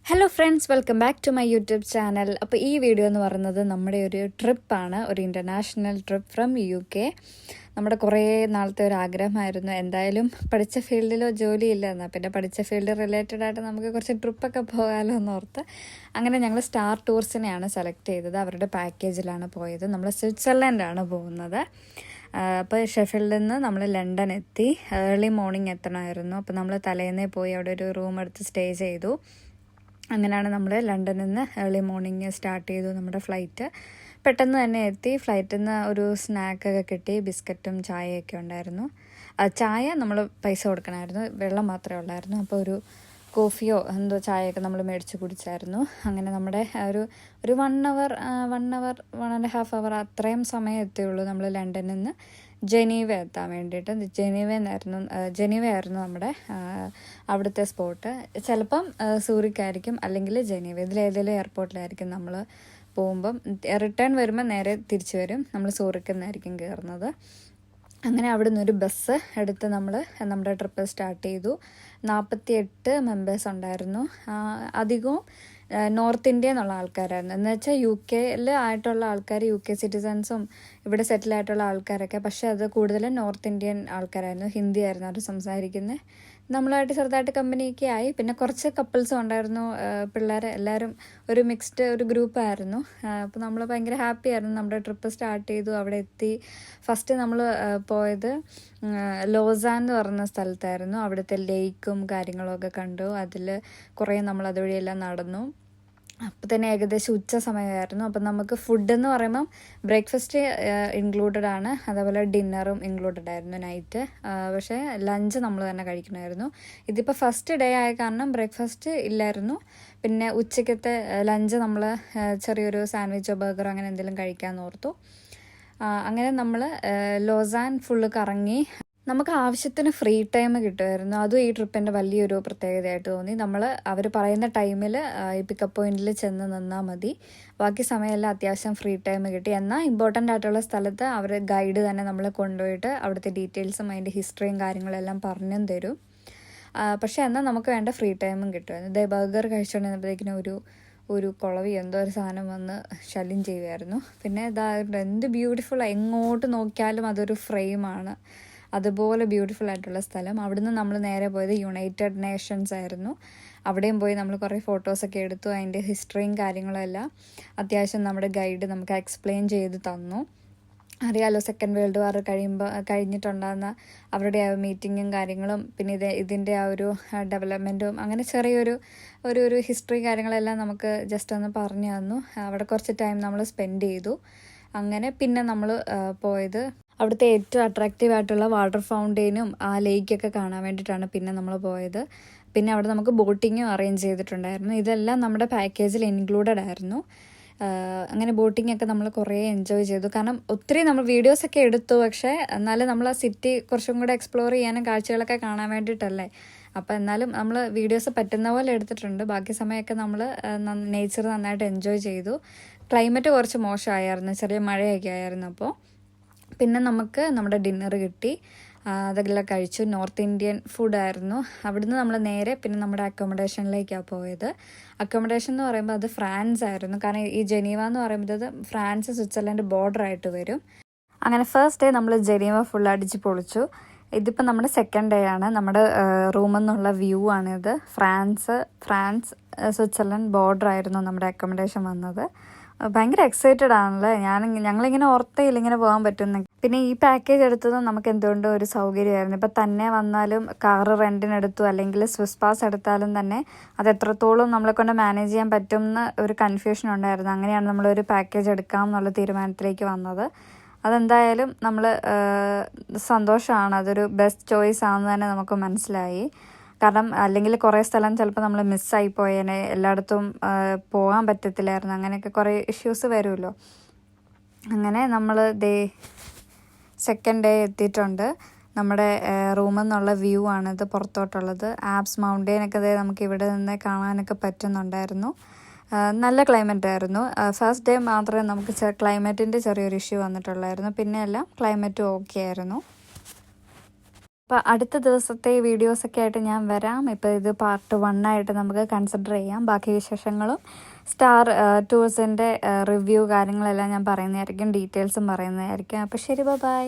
Hello friends, welcome back to my YouTube channel. അപ്പോൾ ഈ video എന്ന് പറയുന്നത് നമ്മുടെ ഒരു ട്രിപ്പാണ്, ഒരു ഇൻ്റർനാഷണൽ ട്രിപ്പ് ഫ്രം UK. നമ്മുടെ കുറേ നാളത്തെ ഒരു ആഗ്രഹമായിരുന്നു. എന്തായാലും പഠിച്ച ഫീൽഡിലോ ജോലിയില്ല എന്നാൽ പിന്നെ പഠിച്ച ഫീൽഡ് റിലേറ്റഡ് ആയിട്ട് നമുക്ക് കുറച്ച് ട്രിപ്പൊക്കെ പോകാമല്ലോ എന്നോർത്ത് അങ്ങനെ ഞങ്ങൾ സ്റ്റാർ ടൂർസിനെയാണ് സെലക്ട് ചെയ്തത്. അവരുടെ പാക്കേജിലാണ് പോയത്. നമ്മൾ സ്വിറ്റ്സർലൻഡാണ് പോകുന്നത്. അപ്പോൾ ഷെഫീൽഡിൽ നിന്ന് നമ്മൾ ലണ്ടൻ എത്തി. ഏർലി മോർണിംഗ് എത്തണമായിരുന്നു. അപ്പോൾ നമ്മൾ തലേന്നേ പോയി അവിടെ ഒരു റൂം എടുത്ത് സ്റ്റേ ചെയ്തു. അങ്ങനെയാണ് നമ്മൾ ലണ്ടനിൽ നിന്ന് ഏർലി മോർണിംഗ് സ്റ്റാർട്ട് ചെയ്തു നമ്മുടെ ഫ്ലൈറ്റ്. പെട്ടെന്ന് തന്നെ എത്തി. ഫ്ലൈറ്റിൽ നിന്ന് ഒരു സ്നാക്കൊക്കെ കിട്ടി. ബിസ്ക്കറ്റും ചായയൊക്കെ ഉണ്ടായിരുന്നു. ചായ നമ്മൾ പൈസ കൊടുക്കണമായിരുന്നു, വെള്ളം മാത്രമേ ഉള്ളായിരുന്നു. അപ്പോൾ ഒരു കോഫിയോ എന്തോ ചായയൊക്കെ നമ്മൾ മേടിച്ച് കുടിച്ചായിരുന്നു. അങ്ങനെ നമ്മുടെ ഒരു 1.5 അവർ അത്രയും സമയം എത്തിയുള്ളൂ നമ്മൾ ലണ്ടനിൽ നിന്ന് ജനീവ എത്താൻ വേണ്ടിയിട്ട്. ജനീവ ആയിരുന്നു നമ്മുടെ അവിടുത്തെ സ്പോട്ട്. ചിലപ്പം സൂറിക്കായിരിക്കും, അല്ലെങ്കിൽ ജനീവ, ഇതിലേതെങ്കിലും എയർപോർട്ടിലായിരിക്കും നമ്മൾ പോകുമ്പം. റിട്ടേൺ വരുമ്പോൾ നേരെ തിരിച്ചു വരും. നമ്മൾ സൂറിക്കിൽ നിന്നായിരിക്കും കയറുന്നത്. അങ്ങനെ അവിടെ നിന്നൊരു ബസ് എടുത്ത് നമ്മൾ നമ്മുടെ ട്രിപ്പ് സ്റ്റാർട്ട് ചെയ്തു. 48 മെമ്പേഴ്സ് ഉണ്ടായിരുന്നു. അധികവും നോർത്ത് ഇന്ത്യ എന്നുള്ള ആൾക്കാരായിരുന്നു. എന്ന് വെച്ചാൽ UK ആയിട്ടുള്ള ആൾക്കാർ, UK സിറ്റിസൺസും ഇവിടെ സെറ്റിലായിട്ടുള്ള ആൾക്കാരൊക്കെ. പക്ഷേ അത് കൂടുതലും നോർത്ത് ഇന്ത്യൻ ആൾക്കാരായിരുന്നു. ഹിന്ദി ആയിരുന്നു അവർ സംസാരിക്കുന്നത്. നമ്മളായിട്ട് ചെറുതായിട്ട് കമ്പനിയൊക്കെ ആയി. പിന്നെ കുറച്ച് കപ്പിൾസും ഉണ്ടായിരുന്നു, പിള്ളേർ. എല്ലാവരും ഒരു മിക്സ്ഡ് ഒരു ഗ്രൂപ്പായിരുന്നു. അപ്പോൾ നമ്മൾ ഭയങ്കര ഹാപ്പി ആയിരുന്നു. നമ്മുടെ ട്രിപ്പ് സ്റ്റാർട്ട് ചെയ്തു, അവിടെ എത്തി. ഫസ്റ്റ് നമ്മൾ പോയത് ലോസാൻ എന്ന് പറയുന്ന സ്ഥലത്തായിരുന്നു. അവിടുത്തെ ലേക്കും കാര്യങ്ങളൊക്കെ കണ്ടു. അതിൽ കുറേ നമ്മൾ അതുവഴിയെല്ലാം നടന്നു. അപ്പോൾ തന്നെ ഏകദേശം ഉച്ച സമയമായിരുന്നു. അപ്പം നമുക്ക് ഫുഡ് എന്ന് പറയുമ്പം ബ്രേക്ക്ഫാസ്റ്റ് ഇൻക്ലൂഡഡ് ആണ്, അതേപോലെ ഡിന്നറും ഇൻക്ലൂഡഡ് ആയിരുന്നു നൈറ്റ്. പക്ഷേ ലഞ്ച് നമ്മൾ തന്നെ കഴിക്കണമായിരുന്നു. ഇതിപ്പോൾ ഫസ്റ്റ് ഡേ ആയ കാരണം ബ്രേക്ക്ഫാസ്റ്റ് ഇല്ലായിരുന്നു. പിന്നെ ഉച്ചക്കത്തെ ലഞ്ച് നമ്മൾ ചെറിയൊരു സാൻഡ്വിച്ചോ ബർഗറോ അങ്ങനെ എന്തെങ്കിലും കഴിക്കാമെന്ന് ഓർത്തു. അങ്ങനെ നമ്മൾ ലോസാൻ ഫുള്ള് കറങ്ങി. നമുക്ക് ആവശ്യത്തിന് ഫ്രീ ടൈം കിട്ടുമായിരുന്നു. അതും ഈ ട്രിപ്പിൻ്റെ വലിയൊരു പ്രത്യേകതയായിട്ട് തോന്നി. അവർ പറയുന്ന ടൈമിൽ ഈ പിക്കപ്പ് പോയിന്റിൽ ചെന്ന് നിന്നാൽ മതി. ബാക്കി സമയമെല്ലാം അത്യാവശ്യം ഫ്രീ ടൈം കിട്ടി. എന്നാൽ ഇമ്പോർട്ടൻ്റ് ആയിട്ടുള്ള സ്ഥലത്ത് അവർ ഗൈഡ് തന്നെ നമ്മളെ കൊണ്ടുപോയിട്ട് അവിടുത്തെ ഡീറ്റെയിൽസും അതിൻ്റെ ഹിസ്റ്ററിയും കാര്യങ്ങളെല്ലാം പറഞ്ഞും തരും. പക്ഷേ എന്നാൽ നമുക്ക് വേണ്ട ഫ്രീ ടൈമും കിട്ടുമായിരുന്നു. ബർഗർ കഴിച്ചുകൊണ്ടിരുന്നപ്പോഴത്തേക്കിനും ഒരു കുളവി എന്തോ ഒരു സാധനം വന്ന് ശല്യം ചെയ്യുമായിരുന്നു. പിന്നെ എന്ത് ബ്യൂട്ടിഫുള്ളാണ്, എങ്ങോട്ട് നോക്കിയാലും അതൊരു ഫ്രെയിമാണ്. അതുപോലെ ബ്യൂട്ടിഫുൾ ആയിട്ടുള്ള സ്ഥലം. അവിടുന്ന് നമ്മൾ നേരെ പോയത് യുണൈറ്റഡ് നേഷൻസ് ആയിരുന്നു. അവിടെയും പോയി നമ്മൾ കുറേ ഫോട്ടോസൊക്കെ എടുത്തു. അതിൻ്റെ ഹിസ്റ്ററിയും കാര്യങ്ങളെല്ലാം അത്യാവശ്യം നമ്മുടെ ഗൈഡ് നമുക്ക് എക്സ്പ്ലെയിൻ ചെയ്ത് തന്നു. അറിയാലോ, സെക്കൻഡ് വേൾഡ് വാർ കഴിഞ്ഞിട്ടുണ്ടാകുന്ന അവരുടെ ആ മീറ്റിങ്ങും കാര്യങ്ങളും പിന്നെ ഇതിൻ്റെ ആ ഒരു ഡെവലപ്മെൻറ്റും അങ്ങനെ ചെറിയൊരു ഹിസ്റ്ററി കാര്യങ്ങളെല്ലാം നമുക്ക് ജസ്റ്റ് ഒന്ന് പറഞ്ഞു തന്നു. അവിടെ കുറച്ച് ടൈം നമ്മൾ സ്പെൻഡ് ചെയ്തു. അങ്ങനെ പിന്നെ നമ്മൾ പോയത് അവിടുത്തെ ഏറ്റവും അട്രാക്റ്റീവ് ആയിട്ടുള്ള വാട്ടർ ഫൗണ്ടെയിനും ആ ലേക്കൊക്കെ കാണാൻ വേണ്ടിയിട്ടാണ് പിന്നെ നമ്മൾ പോയത്. പിന്നെ അവിടെ നമുക്ക് ബോട്ടിങ്ങും അറേഞ്ച് ചെയ്തിട്ടുണ്ടായിരുന്നു. ഇതെല്ലാം നമ്മുടെ പാക്കേജിൽ ഇൻക്ലൂഡഡ് ആയിരുന്നു. അങ്ങനെ ബോട്ടിങ്ങൊക്കെ നമ്മൾ കുറേ എൻജോയ് ചെയ്തു. കാരണം ഒത്തിരി നമ്മൾ വീഡിയോസൊക്കെ എടുത്തു, പക്ഷേ എന്നാലും നമ്മൾ ആ സിറ്റി കുറച്ചും കൂടെ എക്സ്പ്ലോർ ചെയ്യാനും കാഴ്ചകളൊക്കെ കാണാൻ വേണ്ടിയിട്ടല്ലേ. അപ്പോൾ എന്നാലും നമ്മൾ വീഡിയോസ് പറ്റുന്ന പോലെ എടുത്തിട്ടുണ്ട്. ബാക്കി സമയമൊക്കെ നമ്മൾ നേച്ചർ നന്നായിട്ട് എൻജോയ് ചെയ്തു. ക്ലൈമറ്റ് കുറച്ച് മോശമായിരുന്നു, ചെറിയ മഴയൊക്കെ ആയിരുന്നു. അപ്പോൾ പിന്നെ നമുക്ക് നമ്മുടെ ഡിന്നർ കിട്ടി. അതെല്ലാം കഴിച്ചു. നോർത്ത് ഇന്ത്യൻ ഫുഡായിരുന്നു. അവിടുന്ന് നമ്മൾ നേരെ പിന്നെ നമ്മുടെ അക്കോമഡേഷനിലേക്കാണ് പോയത്. അക്കോമഡേഷൻ എന്ന് പറയുമ്പോൾ അത് ഫ്രാൻസ് ആയിരുന്നു. കാരണം ഈ ജനീവ എന്ന് പറയുന്നത് ഫ്രാൻസ് സ്വിറ്റ്സർലൻഡ് ബോർഡറായിട്ട് വരും. അങ്ങനെ ഫസ്റ്റ് ഡേ നമ്മൾ ജനീവ ഫുൾ അടിച്ച് പൊളിച്ചു. ഇതിപ്പോൾ നമ്മുടെ സെക്കൻഡ് ഡേ ആണ്. നമ്മുടെ റൂമിൽ നിന്നുള്ള വ്യൂ ആണിത്. ഫ്രാൻസ് സ്വിറ്റ്സർലൻഡ് ബോർഡറായിരുന്നു നമ്മുടെ അക്കോമഡേഷൻ വന്നത്. ഭയങ്കര എക്സൈറ്റഡ് ആണല്ലേ. ഞങ്ങളിങ്ങനെ ഓർത്തയില്ല ഇങ്ങനെ പോകാൻ പറ്റുന്ന. പിന്നെ ഈ പാക്കേജ് എടുത്തതും നമുക്ക് എന്തുകൊണ്ടും ഒരു സൗകര്യമായിരുന്നു. ഇപ്പം തന്നെ വന്നാലും കാറ് റെൻറ്റിനെടുത്തു അല്ലെങ്കിൽ സ്വിസ് പാസ് എടുത്താലും തന്നെ അത് എത്രത്തോളം നമ്മളെ കൊണ്ട് മാനേജ് ചെയ്യാൻ പറ്റും എന്ന് ഒരു കൺഫ്യൂഷൻ ഉണ്ടായിരുന്നു. അങ്ങനെയാണ് നമ്മളൊരു പാക്കേജ് എടുക്കാം എന്നുള്ള തീരുമാനത്തിലേക്ക് വന്നത്. അതെന്തായാലും നമ്മൾ സന്തോഷമാണ്. അതൊരു ബെസ്റ്റ് ചോയ്സ് ആണെന്ന് തന്നെ നമുക്ക് മനസ്സിലായി. കാരണം അല്ലെങ്കിൽ കുറേ സ്ഥലം ചിലപ്പോൾ നമ്മൾ മിസ്സായി പോയേനെ, എല്ലായിടത്തും പോകാൻ പറ്റത്തില്ലായിരുന്നു. അങ്ങനെയൊക്കെ കുറേ ഇഷ്യൂസ് വരുമല്ലോ. അങ്ങനെ നമ്മൾ സെക്കൻഡ് ഡേ എത്തിയിട്ടുണ്ട്. നമ്മുടെ റൂമിൽ നിന്നുള്ള വ്യൂ ആണിത് പുറത്തോട്ടുള്ളത്. ആപ്സ് മൗണ്ടെയിനൊക്കെ നമുക്ക് ഇവിടെ നിന്ന് കാണാനൊക്കെ പറ്റുന്നുണ്ടായിരുന്നു. നല്ല ക്ലൈമറ്റ് ആയിരുന്നു. ഫസ്റ്റ് ഡേ മാത്രമേ നമുക്ക് ക്ലൈമറ്റിൻ്റെ ചെറിയൊരു ഇഷ്യൂ വന്നിട്ടുള്ളായിരുന്നു. പിന്നെ എല്ലാം ക്ലൈമറ്റും ഓക്കെ ആയിരുന്നു. അപ്പോൾ അടുത്ത ദിവസത്തെ വീഡിയോസൊക്കെ ആയിട്ട് ഞാൻ വരാം. ഇപ്പോൾ ഇത് പാർട്ട് 1 ആയിട്ട് നമുക്ക് കൺസിഡർ ചെയ്യാം. ബാക്കി വിശേഷങ്ങളും സ്റ്റാർ ടൂർസിൻ്റെ റിവ്യൂ കാര്യങ്ങളെല്ലാം ഞാൻ പറയുന്നതായിരിക്കും, ഡീറ്റെയിൽസും പറയുന്നതായിരിക്കും. അപ്പോൾ ശരി, ബൈ.